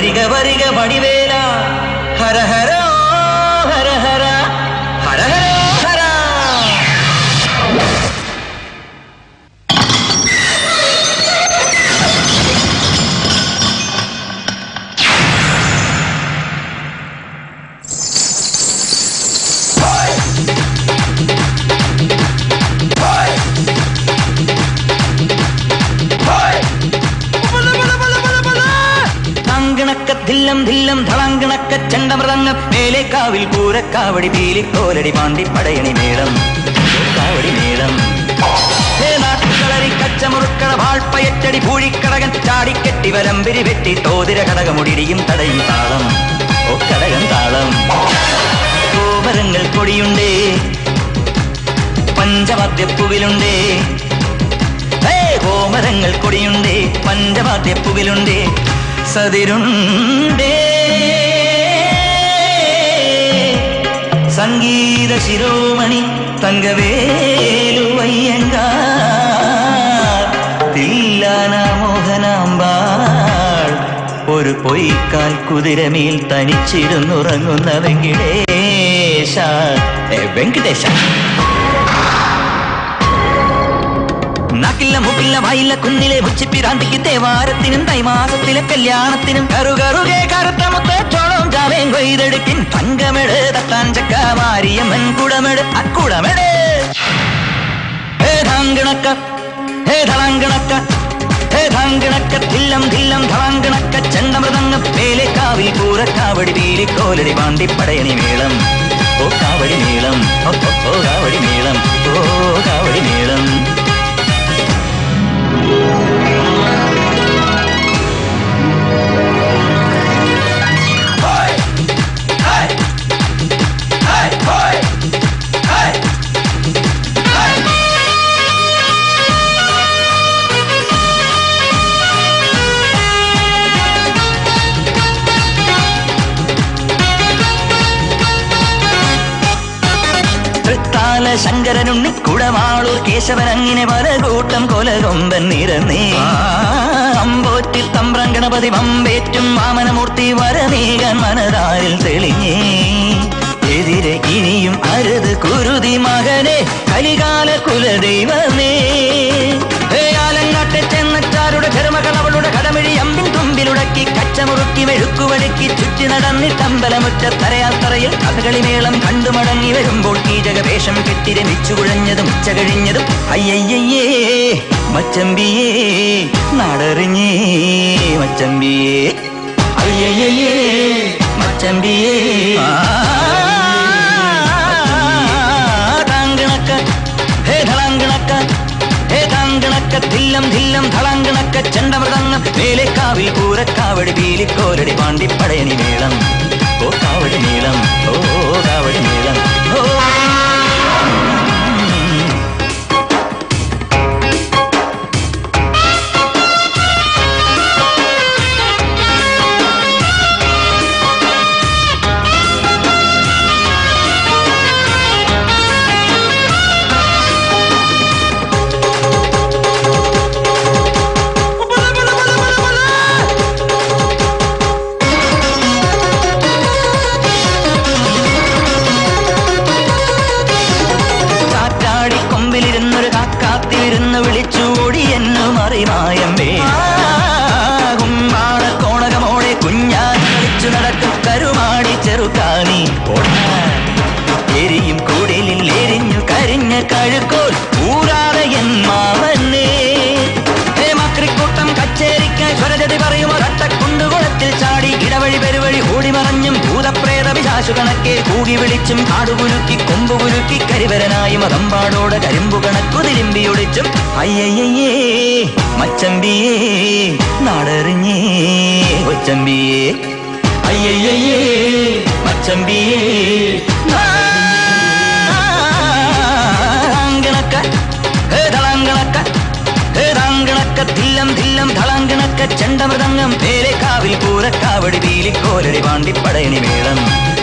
വരിക വരിക വടിവേല ഹര ഹര ഹര ഹര ഹര ഹര ഹര. ധില്ലം ധില്ലം ധളാങ്കണക്ക ചണ്ടമൃതങ്ങ മേലേക്കാവിൽ പൂരക്കാവടി പീലിക്കോലടി പാണ്ടി പടയണി മേളം കാവടി മേളം. നാട്ടുകളരി കച്ചമുറുക്കള വാൾപ്പയറ്റടി പൂഴിക്കടകൻ ചാടിക്കെട്ടി വരമ്പിരി വെട്ടി തോതിര കടകമുടിയും തടയും താളം ഓ കടകൻ താളം. കോമരങ്ങൾ കൊടിയുണ്ടേ പഞ്ചവാദ്യപ്പുവിലുണ്ടേ കോമരങ്ങൾ കൊടിയുണ്ടേ പഞ്ചവാദ്യപ്പുവിലുണ്ടേ സതിരുണ്ടേ സംഗീത ശിരോമണി തങ്കവേലുവയ്യങ്കാർ തില്ലാന മോഹനാമ്പാൾ ഒരു പൊയ്ക്കാൽ കുതിരമേൽ തനിച്ചിരുന്നുറങ്ങുന്ന വെങ്കിടേശ വെങ്കിടേശ. നാക്കില്ല മൂക്കില്ല വായില്ല കുന്നിലെ ഉച്ചിപ്പിരാന്തിക്ക് തേവാരത്തിനും തൈമാസത്തിലെ കല്യാണത്തിനും കറുകറുകെ കറുത്ത മുത്തോളം ജാവേം കൊയ്തെടുക്കിൻ തങ്കമെട് തട്ടാൻ ചക്ക മാരിയമ്മൻ കുടമെട് അക്കുടമെട്. ധാങ്കിണക്ക ധളാങ്കിണക്ക ധാങ്കിണക്ക ധില്ലം ധില്ലം ധളാങ്കിണക്ക ചണ്ടമൃതങ്ങ മേലേക്കാവിൽ പൂരക്കാവടി പീലിക്കോലടി പാണ്ടി പടയണി മേളം ഓ കാവടി മേളം ഓ കാവടി മേളം ഓ കാവടി മേളം. ശങ്കരനുണ്ണി കുടമാളൂർ കേശവനങ്ങിനെ പല കൂട്ടം കൊലകൊമ്പൻ നിരന്നേ അമ്പോറ്റിൽ തമ്പ്രം ഗണപതി വമ്പേറ്റും വാമനമൂർത്തി വരമേകാൻ മനതാരിൽ തെളിഞ്ഞേ. എതിരെ ഇനിയും അരുത് കുരുതി മകനെ കലികാല കുലദൈവമേ. ആലങ്ങാട്ടെ ചെന്നച്ചാരുടെ ധർമ്മകൾ അവളുടെ കടമിഴി അമ്പിൻ തുമ്പിലുടക്കി കച്ചമുറുക്കി മെഴുക്കുവടുക്കി ചുറ്റി നടന്നിട്ടമ്പലമുറ്റത്തറയാത്തറയിൽ കഥകളിമേളം കണ്ടു മടങ്ങി വരുമ്പോൾ കീചകവേഷം കെട്ടിരമിച്ചു കുഴഞ്ഞതും ഉച്ച കഴിഞ്ഞതും അയ്യയ്യേ മച്ചമ്പിയേ നാടറിഞ്ഞേ മച്ചമ്പിയേ അയ്യയ്യേ മച്ചമ്പിയേ. ധില്ലം ധില്ലം ധളാങ്കണക്ക ചണ്ടമൃതങ്ങ മേലേക്കാവിൽ പൂരക്കാവടി പീലിക്കോലടി പാണ്ടി പടയണി മേളം ഓ കാവടി മേളം ഓ കാവടി മേളം ഓ. കുമ്മാളക്കോണകമോടെ കുഞ്ഞാൻ കളിച്ചു നടക്കും കരുമാടി ചെറുകാണി എരിയും കൂടലിൽ എരിഞ്ഞു കരിഞ്ഞ കഴുക്കോൽ ഊരാതെ എൻ മാമന്നേ. മക്രിക്കൂട്ടം കച്ചേരിക്കായി സ്വരജതി പറയുമോ തട്ടക്കുണ്ടുകുളത്തിൽ ചാടി ഇടവഴി പെരുവഴി ഓടിമറഞ്ഞും ഭൂതപ്രേത പിശാചു കണക്കെ കൂകി വിളിച്ചും കാടുകുലുക്കി കൊമ്പുകുലുക്കി കരിവരനായി മതമ്പാടോടെ കരിമ്പു കണക്കു തിരുമ്പിയൊളിച്ചും അയ്യയ്യേ മച്ചമ്പിയേ നാടറിഞ്ഞേ കൊച്ചമ്പിയേ അയ്യയ്യേ മച്ചമ്പിയേ. ധില്ലം ധില്ലം ധളാങ്കണക്ക ചണ്ടമൃതങ്ങം പേരേക്കാവിൽ പൂരക്കാവടി പീലിക്കോലടി പാണ്ടി പടയണി മേളം